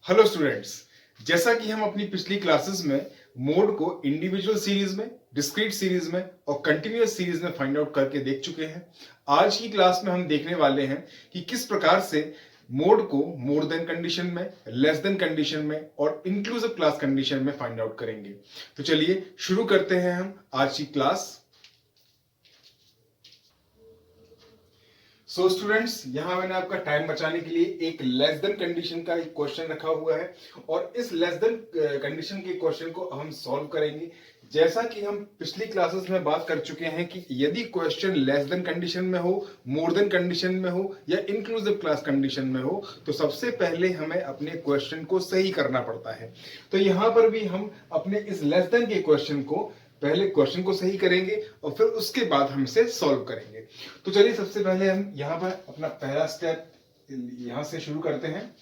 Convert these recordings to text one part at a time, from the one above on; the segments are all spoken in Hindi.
हेलो स्टूडेंट्स, जैसा कि हम अपनी पिछली क्लासेस में मोड को इंडिविजुअल सीरीज में, डिस्क्रीट सीरीज में और कंटिन्यूअस सीरीज में फाइंड आउट करके देख चुके हैं। आज की क्लास में हम देखने वाले हैं कि किस प्रकार से मोड को मोर देन कंडीशन में, लेस देन कंडीशन में और इंक्लूसिव क्लास कंडीशन में फाइंड आउट करेंगे। तो चलिए शुरू करते हैं हम आज की क्लास। सो स्टूडेंट्स, यहां मैंने आपका टाइम बचाने के लिए एक लेस देन कंडीशन का एक क्वेश्चन रखा हुआ है और इस लेस देन कंडीशन के क्वेश्चन को हम सॉल्व करेंगे। जैसा कि हम पिछली क्लासेस में बात कर चुके हैं कि यदि क्वेश्चन लेस देन कंडीशन में हो, मोर देन कंडीशन में हो या इंक्लूसिव क्लास कंडीशन में हो, तो सबसे पहले हमें अपने क्वेश्चन को सही करना पड़ता है। तो यहां पर भी हम अपने इस लेस देन के क्वेश्चन को पहले क्वेश्चन को सही करेंगे और फिर उसके बाद हम इसे सॉल्व करेंगे। तो चलिए सबसे पहले हम यहाँ पर अपना पहला स्टेप यहां से शुरू करते हैं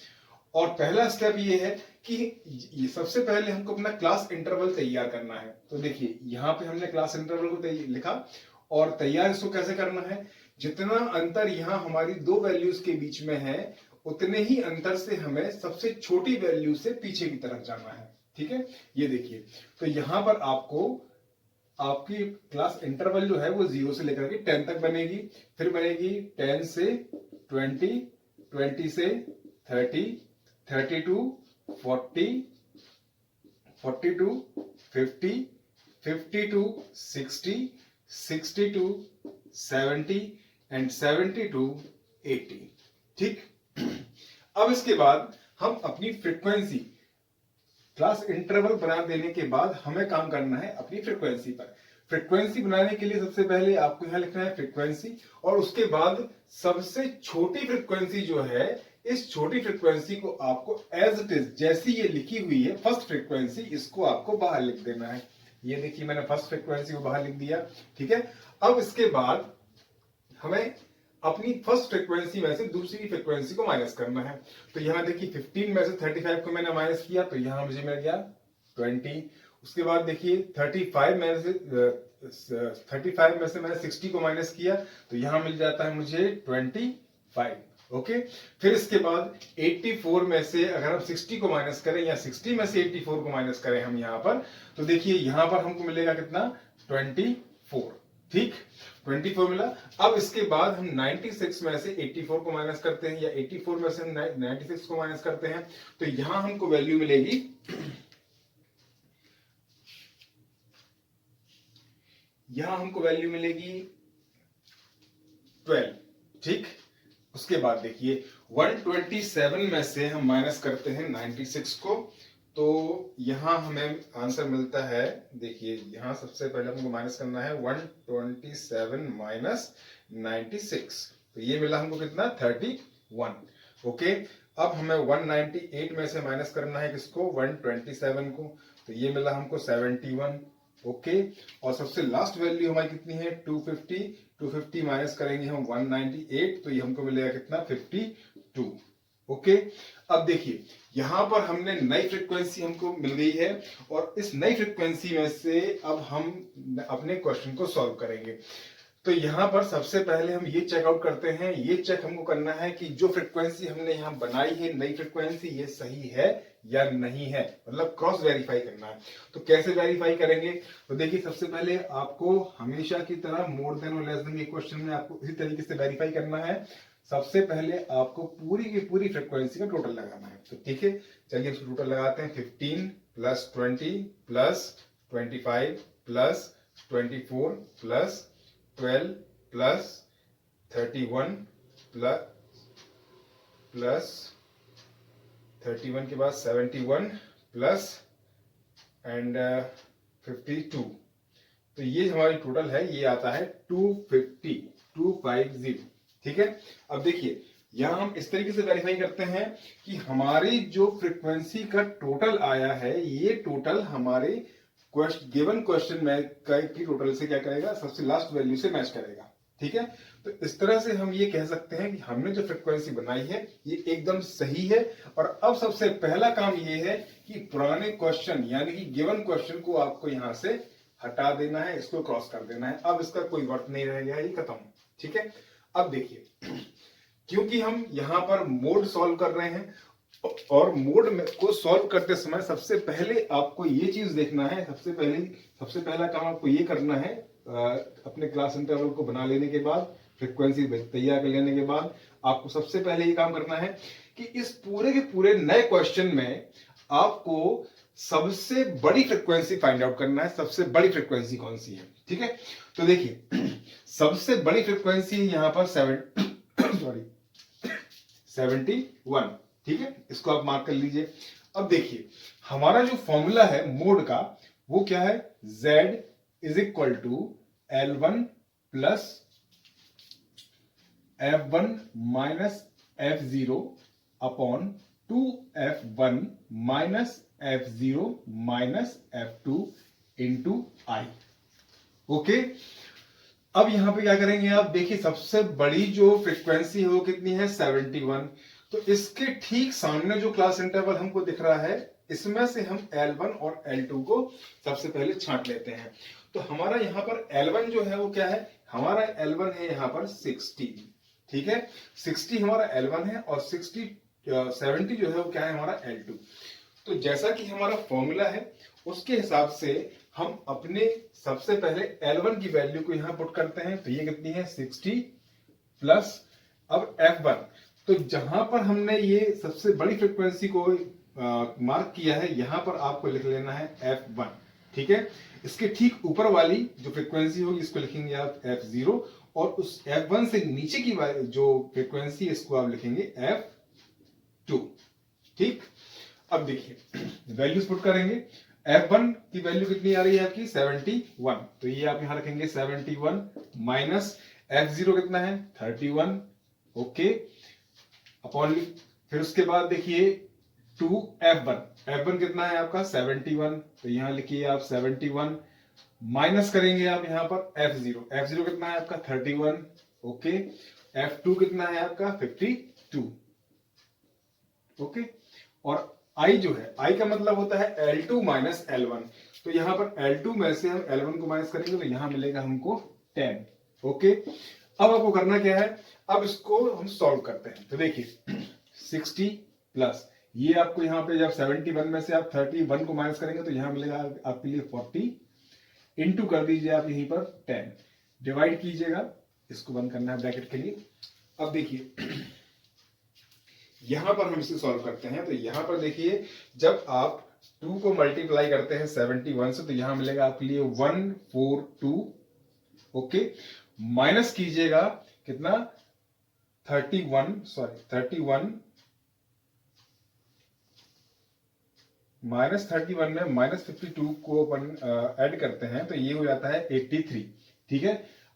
और पहला स्टेप ये है कि सबसे पहले हमको अपना क्लास इंटरवल तैयार करना है। तो देखिए यहाँ पे हमने क्लास इंटरवल को लिखा और तैयार इसको कैसे करना है, जितना अंतर यहाँ हमारी दो वैल्यूज के बीच में है उतने ही अंतर से हमें सबसे छोटी वैल्यू से पीछे की तरफ जाना है। ठीक है, ये देखिए, तो यहाँ पर आपकी क्लास इंटरवल जो है वो 0 से लेकर के 10 तक बनेगी, फिर बनेगी 10 से 20, 20 से 30, 32, 40, 42, 50, 52, 60, 62, 70 एंड 72, 80। ठीक, अब इसके बाद हम अपनी फ्रीक्वेंसी क्लास इंटरवल बना देने के बाद हमें काम करना है अपनी फ्रीक्वेंसी पर। फ्रीक्वेंसी बनाने के लिए सबसे पहले आपको यहां लिखना है फ्रीक्वेंसी और उसके बाद सबसे छोटी फ्रीक्वेंसी जो है, इस छोटी फ्रीक्वेंसी को आपको एज इट इज जैसी ये लिखी हुई है फर्स्ट फ्रीक्वेंसी, इसको आपको बाहर लिख देना है। ये देखिए मैंने फर्स्ट फ्रीक्वेंसी को बाहर लिख दिया। ठीक है, अब इसके बाद हमें अपनी फर्स्ट फ्रीक्वेंसी में से दूसरी फ्रीक्वेंसी को माइनस करना है। तो यहां देखिए 15 में से 35 को मैंने माइनस किया तो यहां मुझे मिल गया 20। उसके बाद देखिए 35 में से मैंने 60 को माइनस किया तो यहां मिल जाता है मुझे 25। ओके, फिर इसके बाद 84 में से अगर हम 60 को माइनस करें या 60 में से 84 को माइनस करें हम यहां पर, तो देखिए यहां पर हमको मिलेगा कितना, 24। ठीक, 24 मिला। अब इसके बाद हम 96 में से 84 को माइनस करते हैं या 84 में से 96 को माइनस करते हैं तो यहां हमको वैल्यू मिलेगी यहां हमको वैल्यू मिलेगी 12। ठीक, उसके बाद देखिए 127 में से हम माइनस करते हैं 96 को तो यहां हमें आंसर मिलता है, देखिए यहां सबसे पहले हमको माइनस करना है 127 माइनस 96, तो ये मिला हमको कितना, 31। ओके, अब हमें 198 में से माइनस करना है किसको, 127 को, तो ये मिला हमको 71। ओके, और सबसे लास्ट वैल्यू हमारी कितनी है, 250। 250 माइनस करेंगे हम 198 तो ये हमको मिलेगा कितना, 52। ओके, अब देखिए यहां पर हमने नई फ्रीक्वेंसी हमको मिल गई है और इस नई फ्रीक्वेंसी में से अब हम अपने क्वेश्चन को सॉल्व करेंगे। तो यहां पर सबसे पहले हम ये चेकआउट करते हैं, ये चेक हमको करना है कि जो फ्रीक्वेंसी हमने यहां बनाई है नई फ्रीक्वेंसी, ये सही है या नहीं है, मतलब क्रॉस वेरीफाई करना है। तो कैसे वेरीफाई करेंगे, तो देखिए सबसे पहले आपको हमेशा की तरह मोर देन और लेस देन के क्वेश्चन में आपको इसी तरीके से वेरीफाई करना है। सबसे पहले आपको पूरी की पूरी फ्रीक्वेंसी का टोटल लगाना है। तो ठीक है, चलिए उसको टोटल लगाते हैं। 15 plus 20 plus 25 plus 24 plus 12 plus 31 plus 31 के बाद 71 प्लस एंड 52, तो ये हमारी टोटल है, ये आता है 250। ठीक है, अब देखिए यहां हम इस तरीके से वेरीफाई करते हैं कि हमारी जो फ्रीक्वेंसी का टोटल आया है ये टोटल हमारे गिवन क्वेश्चन में की टोटल से क्या करेगा, सबसे लास्ट वैल्यू से मैच करेगा। ठीक है, तो इस तरह से हम ये कह सकते हैं कि हमने जो फ्रीक्वेंसी बनाई है ये एकदम सही है। और अब सबसे पहला काम ये है कि पुराने क्वेश्चन यानी कि गिवन क्वेश्चन को आपको यहां से हटा देना है, इसको क्रॉस कर देना है, अब इसका कोई वर्थ नहीं रह गया, ये खत्म। ठीक है, अब देखिए क्योंकि हम यहां पर मोड सॉल्व कर रहे हैं और मोड में को सॉल्व करते समय सबसे पहले आपको ये चीज देखना है, सबसे पहला काम आपको ये करना है, अपने क्लास इंटरवल को बना लेने के बाद, फ्रीक्वेंसी तैयार कर लेने के बाद आपको सबसे पहले ये काम करना है कि इस पूरे के पूरे नए क्वेश्चन में आपको सबसे बड़ी फ्रीक्वेंसी फाइंड आउट करना है। सबसे बड़ी फ्रीक्वेंसी कौन सी है, ठीक है। तो देखिए सबसे बड़ी फ्रीक्वेंसी यहां पर 71, ठीक है, इसको आप मार्क कर लीजिए। अब देखिए हमारा जो फॉर्मूला है मोड का वो क्या है, Z is equal to L1 plus F1 minus F0 upon 2F1 minus F0 minus F2 into I। Okay, अब यहां पे क्या करेंगे आप देखिए, सबसे बड़ी जो फ्रीक्वेंसी है वो कितनी है, 71। तो इसके ठीक सामने जो क्लास इंटरवल हमको दिख रहा है, इसमें से हम L1 और L2 को सबसे पहले छांट लेते हैं। तो हमारा यहाँ पर L1 जो है वो क्या है, हमारा L1 है यहाँ पर 60, ठीक है, 60 हमारा L1 है और 70 जो है वो क्या है हमारा L2। तो जैसा कि हमारा फॉर्मूला है उसके हिसाब से हम अपने सबसे पहले L1 की वैल्यू को यहां पुट करते हैं। तो ये कितनी है, 60 प्लस अब F1। तो जहां पर हमने ये सबसे बड़ी फ्रीक्वेंसी को मार्क किया है, यहां पर आपको लिख लेना है F1, ठीक है। इसके ठीक ऊपर वाली जो फ्रीक्वेंसी होगी इसको लिखेंगे आप F0, और उस F1 से नीचे की जो फ्रीक्वेंसी इसको आप लिखेंगे F2, ठीक। अब देखिए वैल्यूज पुट करेंगे, F1 की वैल्यू कितनी आ रही है आपकी, 71। तो ये आप यहां रखेंगे 71 माइनस F0 कितना है, 31, ओके, अपॉन, फिर उसके बाद देखिए 2F1 कितना है आपका 71। तो यहां लिखिए आप 71 माइनस करेंगे आप यहां पर F0 कितना है आपका 31, ओके, F2 कितना है आपका 52, ओके, और I जो है, I का मतलब होता है L2 माइनस L1। तो यहां पर L2 में से हम L1 को माइनस करेंगे तो यहां मिलेगा हमको 10, ओके। अब आपको करना क्या है, अब इसको हम सॉल्व करते हैं। तो देखिए 60 प्लस ये आपको यहां पे जब 71 में से आप 31 को माइनस करेंगे तो यहां मिलेगा आपके लिए 40, इंटू कर दीजिए आप यहीं पर 10, डिवाइड कीजिएगा, इसको बंद करना है ब्रैकेट के लिए। अब देखिए यहां पर हम इसे सॉल्व करते हैं। तो यहां पर देखिए जब आप 2 को मल्टीप्लाई करते हैं 71 से तो यहां मिलेगा आपके लिए 142, ओके, माइनस कीजिएगा कितना 31 माइनस 31 में माइनस 52 को अपन ऐड करते हैं तो ये हो जाता है 83, ठीक है।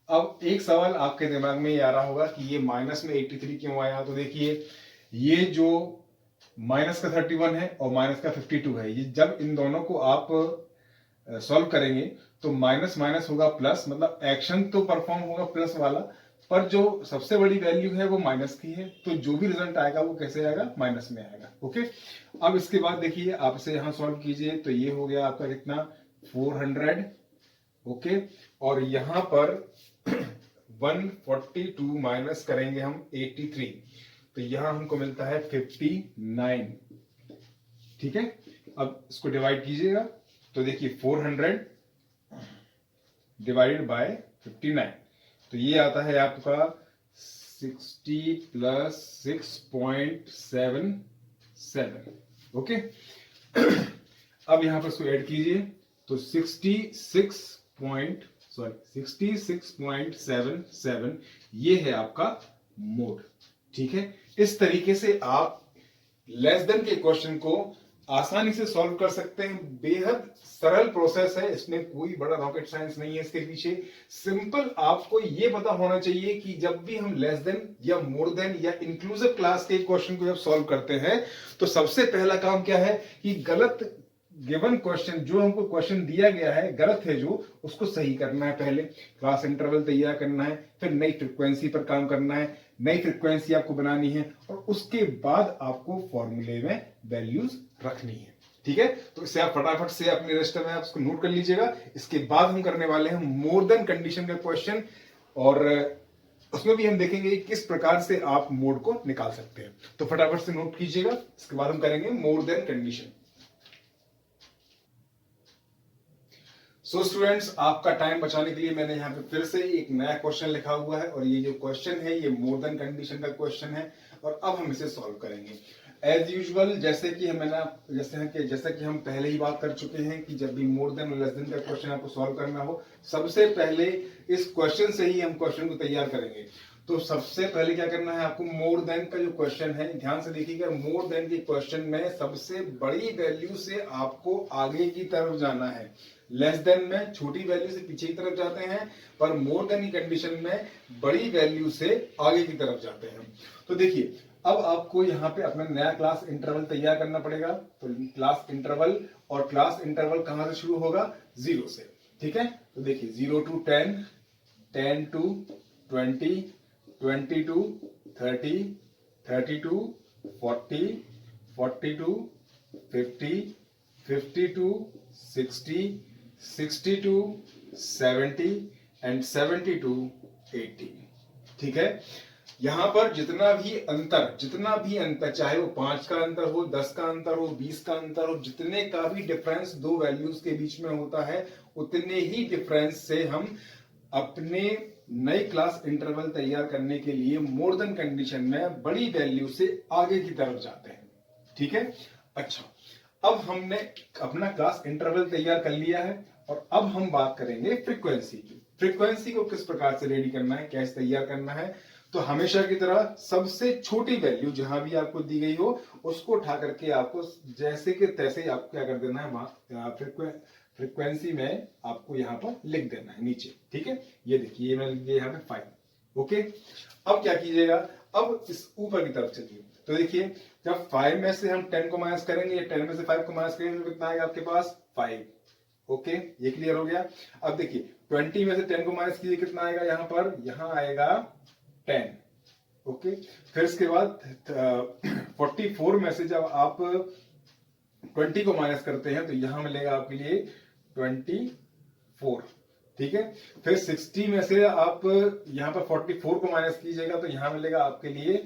अब एक सवाल आपके दिमाग में ये आ रहा होगा कि ये माइनस में 83 क्यों आया। तो देखिए ये जो माइनस का 31 है और माइनस का 52 है, ये जब इन दोनों को आप सॉल्व करेंगे तो माइनस माइनस होगा प्लस, मतलब एक्शन तो परफॉर्म होगा प्लस वाला, पर जो सबसे बड़ी वैल्यू है वो माइनस की है, तो जो भी रिजल्ट आएगा वो कैसे आएगा, माइनस में आएगा, ओके। अब इसके बाद देखिए आप इसे यहां सॉल्व कीजिए तो ये हो गया आपका कितना 400, ओके, और यहां पर 142 माइनस करेंगे हम 83 तो यहां हमको मिलता है 59, ठीक है। अब इसको डिवाइड कीजिएगा तो देखिए 400 डिवाइडेड बाय 59 तो ये आता है आपका 60 प्लस 6.77, ओके। अब यहां पर इसको ऐड कीजिए तो 66.77 ये है आपका मोड, ठीक है। इस तरीके से आप लेस देन के क्वेश्चन को आसानी से सॉल्व कर सकते हैं। बेहद सरल प्रोसेस है, इसमें कोई बड़ा रॉकेट साइंस नहीं है इसके पीछे। सिंपल आपको ये पता होना चाहिए कि जब भी हम लेस देन या मोर देन या इंक्लूसिव क्लास के क्वेश्चन को जब सॉल्व करते हैं तो सबसे पहला काम क्या है कि गलत गिवन क्वेश्चन, जो हमको क्वेश्चन दिया गया है गलत है जो, उसको सही करना है, पहले क्लास इंटरवल तैयार करना है, फिर नई फ्रीक्वेंसी पर काम करना है, नई फ्रीक्वेंसी आपको बनानी है और उसके बाद आपको फॉर्मूले में वैल्यूज रखनी है, ठीक है। तो इसे आप फटाफट से अपने रजिस्टर में आप इसको नोट कर लीजिएगा। इसके बाद हम करने वाले हैं मोर देन कंडीशन का क्वेश्चन, और उसमें भी हम देखेंगे कि किस प्रकार से आप मोड को निकाल सकते हैं। तो फटाफट से नोट कीजिएगा, इसके बाद हम करेंगे more than condition. So students, आपका टाइम बचाने के लिए मैंने यहाँ पे फिर से एक नया क्वेश्चन लिखा हुआ है, और ये जो क्वेश्चन है ये मोर देन कंडीशन का क्वेश्चन है, और अब हम इसे सॉल्व करेंगे एज यूजुअल। जैसे कि हम पहले ही बात कर चुके हैं कि जब भी मोर देन और लेस देन का क्वेश्चन आपको सॉल्व करना हो, सबसे पहले इस क्वेश्चन से ही हम क्वेश्चन को तैयार करेंगे। तो सबसे पहले क्या करना है आपको, मोर देन का जो क्वेश्चन है, ध्यान से देखिएगा, मोर देन के क्वेश्चन में सबसे बड़ी वैल्यू से आपको आगे की तरफ जाना है। लेस देन में छोटी वैल्यू से पीछे की तरफ जाते हैं, पर मोर देन की कंडीशन में बड़ी वैल्यू से आगे की तरफ जाते हैं। तो देखिए, अब आपको यहाँ पे अपना नया क्लास इंटरवल तैयार करना पड़ेगा। तो क्लास इंटरवल, और क्लास इंटरवल कहां से शुरू होगा, 0 से। ठीक है, तो देखिए 0 to 10, 10 to 20, 20 to 30, 30 to 40, 40 to 50, 50 to 60, 60 to 70 and 70 to 80। ठीक है, यहां पर जितना भी अंतर, चाहे वो 5 का अंतर हो, 10 का अंतर हो, 20 का अंतर हो, जितने का भी डिफरेंस दो वैल्यूज के बीच में होता है, उतने ही डिफरेंस से हम अपने नई क्लास इंटरवल तैयार करने के लिए मोर देन कंडीशन में बड़ी वैल्यू से आगे की तरफ जाते हैं। ठीक है, अच्छा, अब हमने अपना क्लास इंटरवल तैयार कर लिया है, और अब हम बात करेंगे फ्रीक्वेंसी की। फ्रीक्वेंसी को किस प्रकार से रेडी करना है, कैसे तैयार करना है। तो हमेशा की तरह सबसे छोटी वैल्यू जहां भी आपको दी गई हो, उसको उठा करके आपको जैसे कि तैसे ही आपको क्या कर देना है, वहां फ्रीक्वेंसी में आपको यहां पर लिख देना है नीचे। ठीक है, ये देखिए, ये मैंने लिख दिया यहाँ पे 5। ओके, अब क्या कीजिएगा, अब इस ऊपर की तरफ चलिए। तो देखिए, जब 5 में से हम 10 को माइनस करेंगे, या 10 में से 5 को माइनस करेंगे, तो कितना आएगा आपके पास, 5। ओके, ये क्लियर हो गया। अब देखिए 20 में से 10 को माइनस कीजिए, कितना आएगा यहाँ पर, यहाँ आएगा 10। ओके, फिर इसके बाद 44 में से जब आप 20 को माइनस करते हैं, तो यहां मिलेगा आपके लिए 24। ठीक है, फिर 60 में से आप यहां पर 44 को माइनस कीजिएगा, तो यहां मिलेगा आपके लिए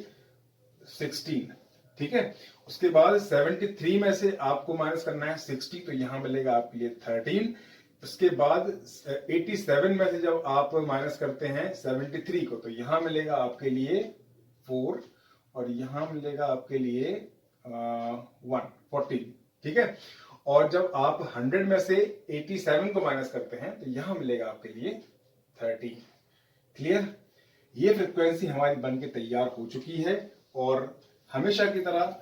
16। ठीक है, उसके बाद 73 में से आपको माइनस करना है 60, तो यहां मिलेगा आपके लिए 13। उसके बाद 87 में से जब आप माइनस करते हैं 73 को, तो यहां मिलेगा आपके लिए 4, और यहां मिलेगा आपके लिए 14। ठीक है, और जब आप 100 में से 87 को माइनस करते हैं, तो यहां मिलेगा आपके लिए 30। क्लियर, ये फ्रीक्वेंसी हमारी बनके तैयार हो चुकी है, और हमेशा की तरह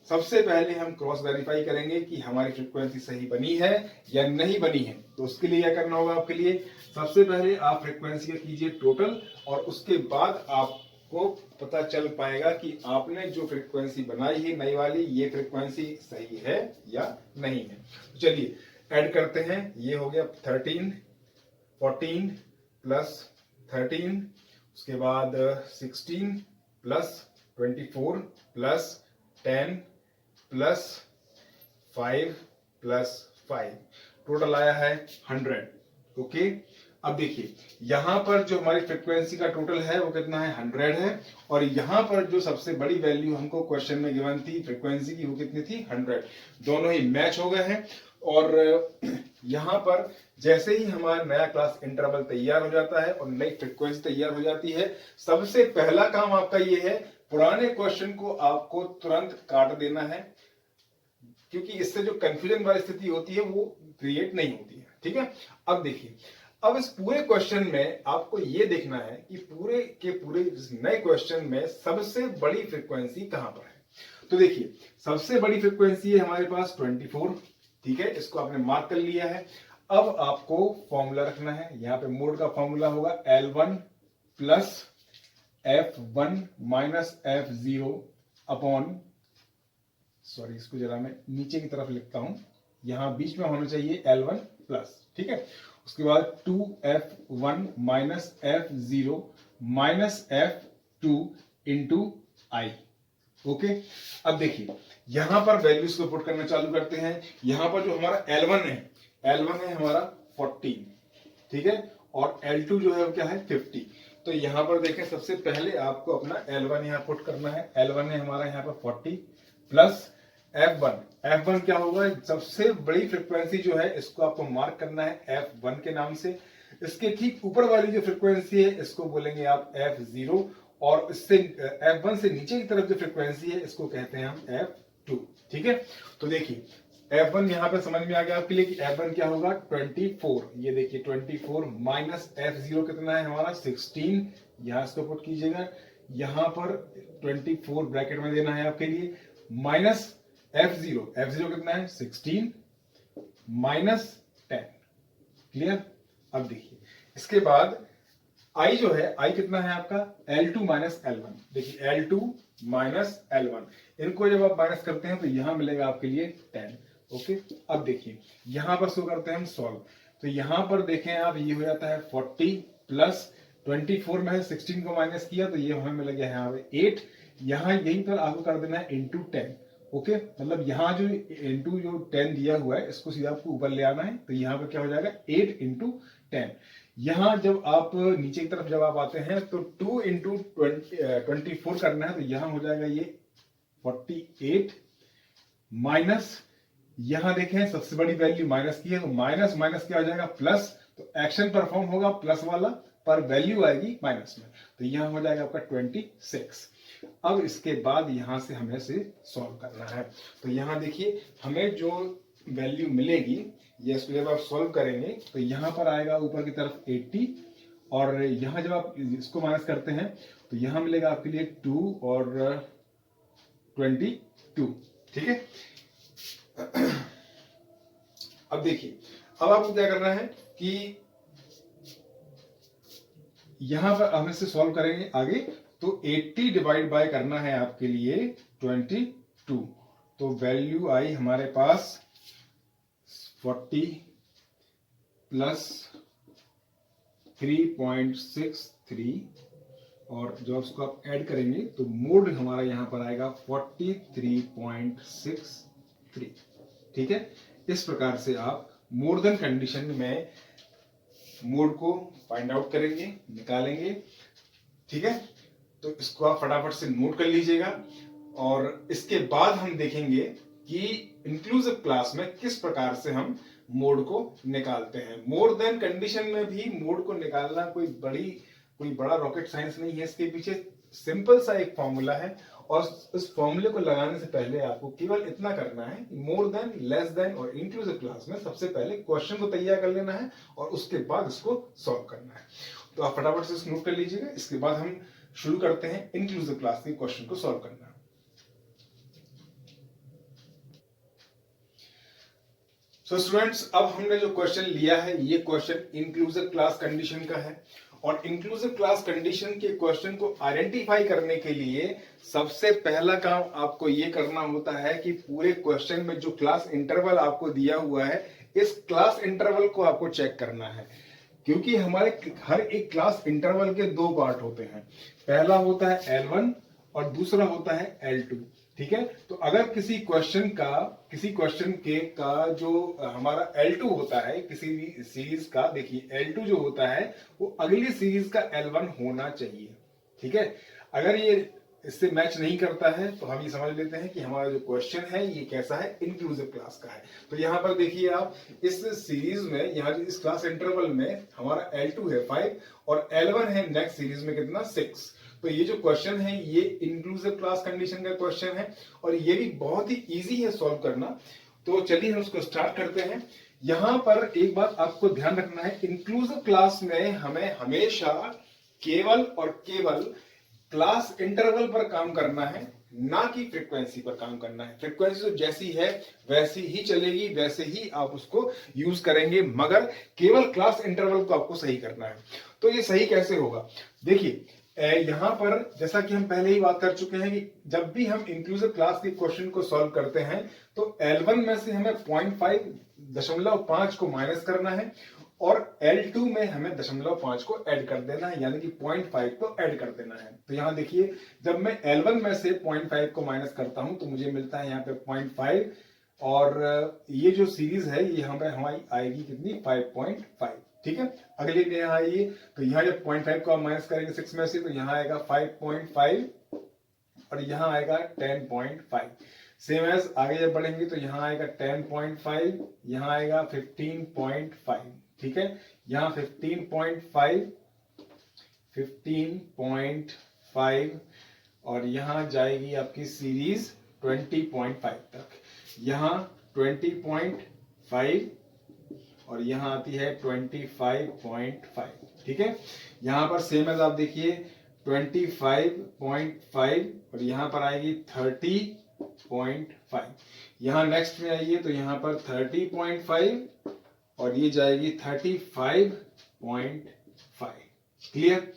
सबसे पहले हम क्रॉस वेरीफाई करेंगे कि हमारी फ्रीक्वेंसी सही बनी है या नहीं बनी है। तो उसके लिए क्या करना होगा आपके लिए, सबसे पहले आप फ्रीक्वेंसी का कीजिए टोटल, और उसके बाद आपको पता चल पाएगा कि आपने जो फ्रीक्वेंसी बनाई है नई वाली, ये फ्रीक्वेंसी सही है या नहीं है। तो चलिए ऐड करते हैं। ये हो गया 13, 14 प्लस 13, उसके बाद 16 plus 24 plus 10 plus 5 plus 5, total आया है 100। ओके, अब देखिए यहां पर जो हमारी फ्रीक्वेंसी का टोटल है वो कितना है, 100 है, और यहां पर जो सबसे बड़ी वैल्यू हमको क्वेश्चन में गिवन थी फ्रीक्वेंसी की, वो कितनी थी, 100। दोनों ही मैच हो गए हैं, और यहां पर जैसे ही हमारा नया क्लास इंटरवल तैयार हो जाता है और नई फ्रीक्वेंसी तैयार हो जाती है, सबसे पहला काम आपका ये है, पुराने क्वेश्चन को आपको तुरंत काट देना है, क्योंकि इससे जो कंफ्यूजन वाली स्थिति होती है वो क्रिएट नहीं होती है। ठीक है, अब देखिए, अब इस पूरे क्वेश्चन में आपको ये देखना है कि पूरे के पूरे नए क्वेश्चन में सबसे बड़ी फ्रीक्वेंसी कहां पर है। तो देखिए सबसे बड़ी फ्रीक्वेंसी है हमारे पास 24। ठीक है, इसको आपने मार्क कर लिया है। अब आपको फॉर्मूला रखना है, यहां पे मोड का फॉर्मूला होगा L1 plus F1 minus F0 upon, sorry इसको जरा मैं नीचे की तरफ लिखता हूं, यहां बीच में होना चाहिए L1 प्लस। ठीक है, उसके बाद 2F1 minus F0 minus F2 into I. Okay, अब देखिए यहां पर वैल्यूज को पुट करना चालू करते हैं। यहां पर जो हमारा L1 है हमारा 14। ठीक है, और L2 जो है वो क्या है, 50। तो यहाँ पर देखें, सबसे पहले आपको अपना L1 यहाँ पुट करना है। L1 है हमारा यहाँ पर 40 प्लस F1। F1 क्या होगा, सबसे बड़ी फ्रीक्वेंसी जो है इसको आपको मार्क करना है F1 के नाम से। इसके ठीक ऊपर वाली जो फ्रीक्वेंसी है इसको बोलेंगे आप F0, और इससे F1 से नीचे की तरफ जो फ्रीक्वेंसी है इसको कहते हैं हम F2। ठीक है, तो देखिए F1 यहाँ पे समझ में आ गया आपके लिए कि F1 क्या होगा 24। ये देखिए 24 माइनस F0 कितना है हमारा 16, यहाँ इसको पुट कीजिएगा। यहाँ पर 24 ब्रैकेट में देना है आपके लिए, माइनस F0, F0 कितना है 16 माइनस 10। क्लियर। अब देखिए इसके बाद I जो है, I कितना है आपका L2 माइनस L1। देखिए L2 माइनस L1, इनको जब आप माइनस करते हैं तो यहां मिलेगा आपके लिए 10। ओके, अब देखिए यहां पर शो करते हैं हम सॉल्व। तो यहां पर देखें आप, ये हो जाता है 40 प्लस 24 में 16 को माइनस किया तो ये हमें मिल गया यहाँ पे 8। यहाँ यहीं पर आपको कर देना है इंटू 10। ओके, मतलब यहाँ जो इंटू जो 10 दिया हुआ है इसको सीधा आपको ऊपर ले आना है। तो यहाँ पर क्या हो जाएगा 8 इंटू 10। यहाँ जब आप नीचे की तरफ जब आप आते हैं तो 2 इंटू 24 करना है, तो यहाँ हो जाएगा ये 48 माइनस, यहां देखें सबसे बड़ी वैल्यू माइनस की है तो माइनस माइनस क्या हो जाएगा प्लस। तो एक्शन परफॉर्म होगा प्लस वाला, पर वैल्यू आएगी माइनस में, तो यहां हो जाएगा आपका 26। अब इसके बाद यहां से हमें से सॉल्व करना है। तो यहां देखिए हमें जो वैल्यू मिलेगी, ये इसको जब आप सॉल्व करेंगे तो यहां पर आएगा ऊपर की तरफ 80, और यहां जब आप इसको माइनस करते हैं तो यहां मिलेगा आपके लिए 2 और 22। ठीक है, अब देखिए अब आपको क्या करना है कि यहां पर हम इसे सॉल्व करेंगे आगे। तो 80 डिवाइड बाय करना है आपके लिए 22, तो वैल्यू आई हमारे पास 40 प्लस 3.63, और जब उसको आप ऐड करेंगे तो मोड हमारा यहां पर आएगा 43.63। ठीक है, इस प्रकार से आप मोर देन कंडीशन में मोड को फाइंड आउट करेंगे, निकालेंगे। ठीक है, तो इसको आप फटाफट से नोट कर लीजिएगा, और इसके बाद हम देखेंगे कि इंक्लूसिव क्लास में किस प्रकार से हम मोड को निकालते हैं। मोर देन कंडीशन में भी मोड को निकालना कोई बड़ा रॉकेट साइंस नहीं है, इसके पीछे सिंपल सा एक फॉर्मूला है, और उस फॉर्मूले को लगाने से पहले आपको केवल इतना करना है कि मोर देन, लेस देन और इंक्लूसिव क्लास में सबसे पहले क्वेश्चन को तैयार कर लेना है और उसके बाद इसको सॉल्व करना है। तो आप फटाफट से इसको नोट कर लीजिएगा, इसके बाद हम शुरू करते हैं इंक्लूसिव क्लास के क्वेश्चन को सॉल्व करना। सो स्टूडेंट्स, अब हमने जो क्वेश्चन लिया है ये क्वेश्चन इंक्लूसिव क्लास कंडीशन का है, और इंक्लूसिव क्लास कंडीशन के क्वेश्चन को आइडेंटिफाई करने के लिए सबसे पहला काम आपको ये करना होता है कि पूरे क्वेश्चन में जो क्लास इंटरवल आपको दिया हुआ है इस क्लास इंटरवल को आपको चेक करना है, क्योंकि हमारे हर एक क्लास इंटरवल के दो पार्ट होते हैं। पहला होता है L1 और दूसरा होता है L2। ठीक है, तो अगर किसी क्वेश्चन का जो हमारा L2 होता है किसी भी सीरीज का, देखिए L2 जो होता है वो अगली सीरीज का L1 होना चाहिए। ठीक है, अगर ये इससे मैच नहीं करता है तो हम ये समझ लेते हैं कि हमारा जो क्वेश्चन है ये कैसा है, इंक्लूसिव क्लास का है। तो यहाँ पर देखिए आप इस सीरीज में, यहाँ इस क्लास इंटरवल में हमारा L2 है 5 और L1 है नेक्स्ट सीरीज में कितना 6। तो ये जो क्वेश्चन है ये इंक्लूसिव क्लास कंडीशन का क्वेश्चन है, और ये भी बहुत ही इजी है सॉल्व करना। तो चलिए हम उसको स्टार्ट करते हैं। यहां पर एक बात आपको ध्यान रखना है, इंक्लूसिव क्लास में हमें हमेशा केवल और केवल क्लास इंटरवल पर काम करना है, ना कि फ्रीक्वेंसी पर काम करना है। फ्रीक्वेंसी तो जैसी है वैसी ही चलेगी, वैसे ही आप उसको यूज करेंगे, मगर केवल क्लास इंटरवल को आपको सही करना है। तो ये सही कैसे होगा, देखिए यहां पर जैसा कि हम पहले ही बात कर चुके हैं कि जब भी हम इंक्लूसिव क्लास के क्वेश्चन को सॉल्व करते हैं तो L1 में से हमें 0.5 को माइनस करना है, और L2 में हमें 0.5 को ऐड कर देना है, यानी कि 0.5 को ऐड कर देना है। तो यहां देखिए जब मैं L1 में से 0.5 को माइनस करता हूं तो मुझे मिलता है यहाँ पे 0.5, और ये जो सीरीज है ये यहाँ पे हमारी आएगी कितनी 5.5। ठीक है। अगले में यहाँ आइए तो यहाँ जब 0.5 को आप माइनस करेंगे 6 में से तो यहाँ आएगा 5.5 और यहाँ आएगा 10.5। सेम एज आगे जब बढ़ेंगे तो यहाँ आएगा 10.5, यहाँ आएगा 15.5। ठीक है, यहाँ 15.5 और यहाँ जाएगी आपकी सीरीज 20.5 तक, यहाँ 20.5 और यहाँ आती है 25.5। ठीक है, यहाँ पर सेम एज आप देखिए 25.5 और यहाँ पर आएगी 30.5। यहाँ नेक्स्ट में आइए तो यहाँ पर 30.5 और ये जाएगी 35.5। क्लियर।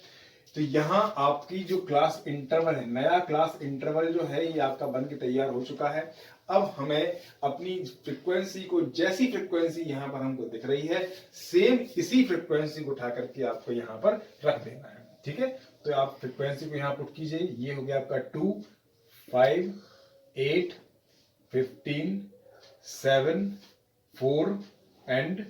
तो यहाँ आपकी जो क्लास इंटरवल है, नया क्लास इंटरवल जो है ये आपका बन के तैयार हो चुका है। अब हमें अपनी फ्रीक्वेंसी को, जैसी फ्रीक्वेंसी यहाँ पर हमको दिख रही है, सेम इसी फ्रीक्वेंसी को उठा करके आपको यहाँ पर रख देना है। ठीक है, तो आप फ्रीक्वेंसी को यहाँ पुट कीजिए। ये हो गया आपका 2, 5, 8, 15, 7, 4 एंड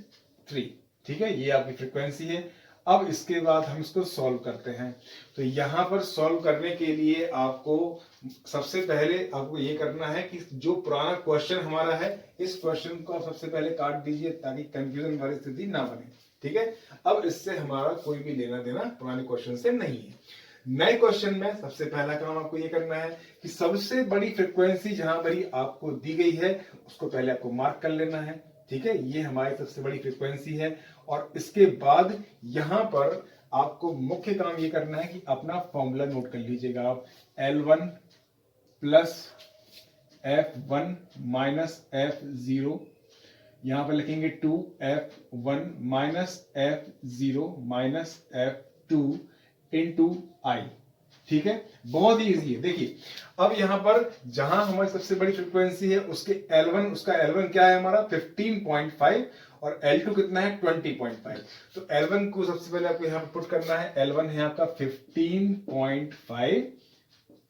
3। ठीक है, ये आपकी फ्रीक्वेंसी है। अब इसके बाद हम इसको सॉल्व करते हैं। तो यहाँ पर सॉल्व करने के लिए आपको सबसे पहले आपको ये करना है कि जो पुराना क्वेश्चन हमारा है, इस क्वेश्चन को आप सबसे पहले काट दीजिए ताकि कंफ्यूजन वाली स्थिति ना बने। ठीक है, अब इससे हमारा कोई भी लेना देना पुराने क्वेश्चन से नहीं है। नए क्वेश्चन में सबसे पहला काम आपको ये करना है कि सबसे बड़ी फ्रीक्वेंसी जहां पर आपको दी गई है उसको पहले आपको मार्क कर लेना है। ठीक है, ये हमारी सबसे बड़ी फ्रीक्वेंसी है और इसके बाद यहां पर आपको मुख्य काम ये करना है कि अपना फॉर्मूला नोट कर लीजिएगा आप। L1 plus F1 minus F0, यहां पर लिखेंगे 2F1 minus F0 minus F2 into आई। ठीक है, बहुत ही इजी है। देखिए अब यहां पर जहां हमारी सबसे बड़ी फ्रीक्वेंसी है उसके L1, उसका L1 क्या है हमारा 15.5 और L2 कितना है 20.5। तो L1 को सबसे पहले आपको यहां पर पुट करना है। L1 है आपका 15.5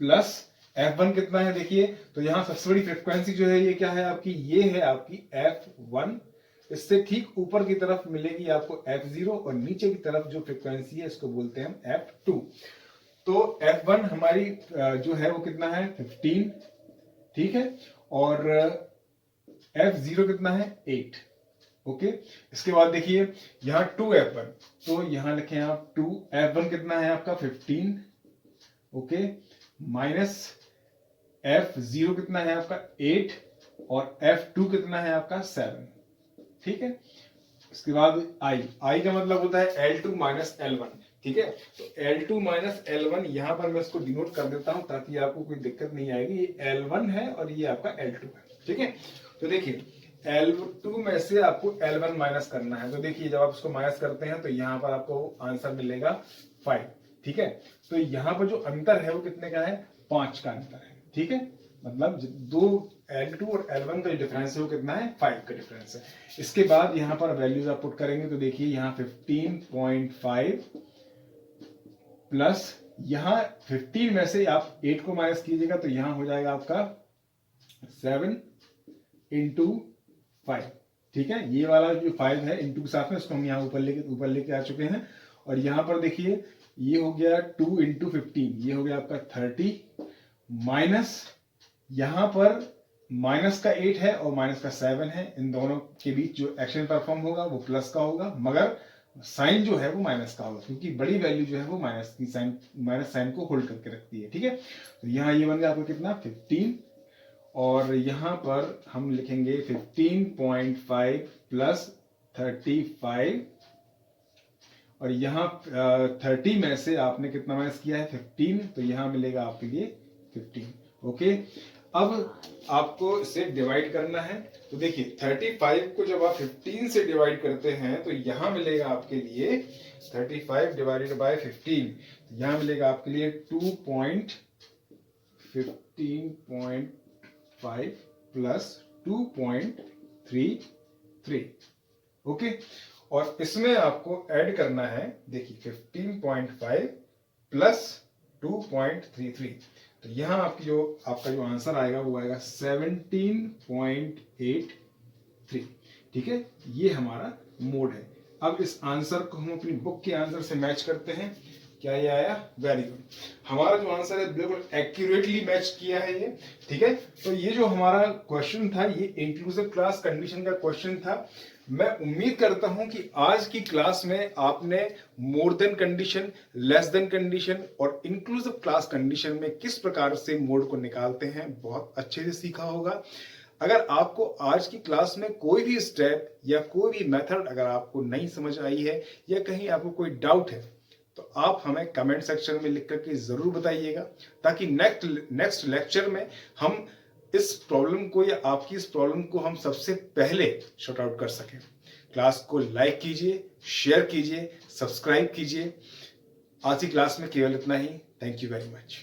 प्लस F1 कितना है देखिए, तो यहां सबसे बड़ी फ्रीक्वेंसी जो है ये क्या है आपकी, ये है आपकी F1। इससे ठीक ऊपर की तरफ मिलेगी आपको F0 और नीचे की तरफ जो फ्रीक्वेंसी है इसको बोलते हैं हम F2। तो F1 हमारी जो है वो कितना है 15। ठीक है, और F0 कितना है 8। ओके, इसके बाद देखिए यहां 2F1, तो यहां लिखें आप 2F1 कितना है आपका 15। ओके, माइनस F0 कितना है आपका 8 और F2 कितना है आपका 7। ठीक है, इसके बाद I का मतलब होता है L2 माइनस L1। ठीक है, तो L2 माइनस L1 यहां पर मैं इसको डिनोट कर देता हूं ताकि आपको कोई दिक्कत नहीं आएगी। ये L1 है और ये आपका L2 है। ठीक है, तो देखिए L2 में से आपको L1 माइनस करना है। तो देखिए जब आप इसको माइनस करते हैं तो यहां पर आपको आंसर मिलेगा 5। ठीक है, तो यहां पर जो अंतर है वो कितने का है 5 का अंतर है। ठीक है, मतलब दो L2 और L1 का जो डिफरेंस है वो कितना है 5 का डिफरेंस है। इसके बाद यहां पर वैल्यूज आप पुट करेंगे तो देखिए यहां 15.5 प्लस यहां 15 में से आप 8 को माइनस कीजिएगा तो यहां हो जाएगा आपका 7 इंटू 5। ठीक है, ये वाला जो 5 है इंटू के साथ में इसको हम यहाँ ऊपर लेके आ चुके हैं। और यहां पर देखिए ये हो गया 2 इंटू 15, ये हो गया आपका 30 माइनस यहां पर माइनस का 8 है और माइनस का 7 है। इन दोनों के बीच जो एक्शन परफॉर्म होगा वो प्लस का होगा, मगर साइन जो है वो माइनस का होगा क्योंकि बड़ी वैल्यू जो है वो माइनस साइन को होल्ड करके रखती है। ठीक है, तो यहाँ ये बन गया आपको कितना 15 और यहां पर हम लिखेंगे 15.5 प्लस 35 और यहां 30 में से आपने कितना माइनस किया है 15, तो यहां मिलेगा आपके लिए 15। ओके, अब आपको इसे डिवाइड करना है। तो देखिए 35 को जब आप 15 से डिवाइड करते हैं तो यहां मिलेगा आपके लिए 35 डिवाइडेड बाय 15, यहां मिलेगा आपके लिए 2.15.5 प्लस 2.33। ओके, और इसमें आपको ऐड करना है देखिए 15.5 प्लस 2.33, तो यहां आपका जो आंसर आएगा वो आएगा 17.83। ठीक है, ये हमारा मोड है। अब इस आंसर को हम अपनी बुक के आंसर से मैच करते हैं। क्या ये आया? Very good. हमारा जो आंसर है बिल्कुल एक्यूरेटली मैच किया है ये। ठीक है, तो ये जो हमारा क्वेश्चन था ये इंक्लूसिव क्लास कंडीशन का क्वेश्चन था। मैं उम्मीद करता हूं कि आज की क्लास में आपने more than condition, less than condition और इंक्लूसिव क्लास कंडीशन में किस प्रकार से मोड को निकालते हैं बहुत अच्छे से सीखा होगा। अगर आपको आज की क्लास में कोई भी स्टेप या कोई भी मेथड अगर आपको नहीं समझ आई है या कहीं आपको कोई डाउट है तो आप हमें कमेंट सेक्शन में लिख करके जरूर बताइएगा, ताकि नेक्स्ट लेक्चर में हम इस प्रॉब्लम को या आपकी इस प्रॉब्लम को हम सबसे पहले शॉर्ट आउट कर सकें। क्लास को लाइक कीजिए, शेयर कीजिए, सब्सक्राइब कीजिए। आज की क्लास में केवल इतना ही। Thank you very much.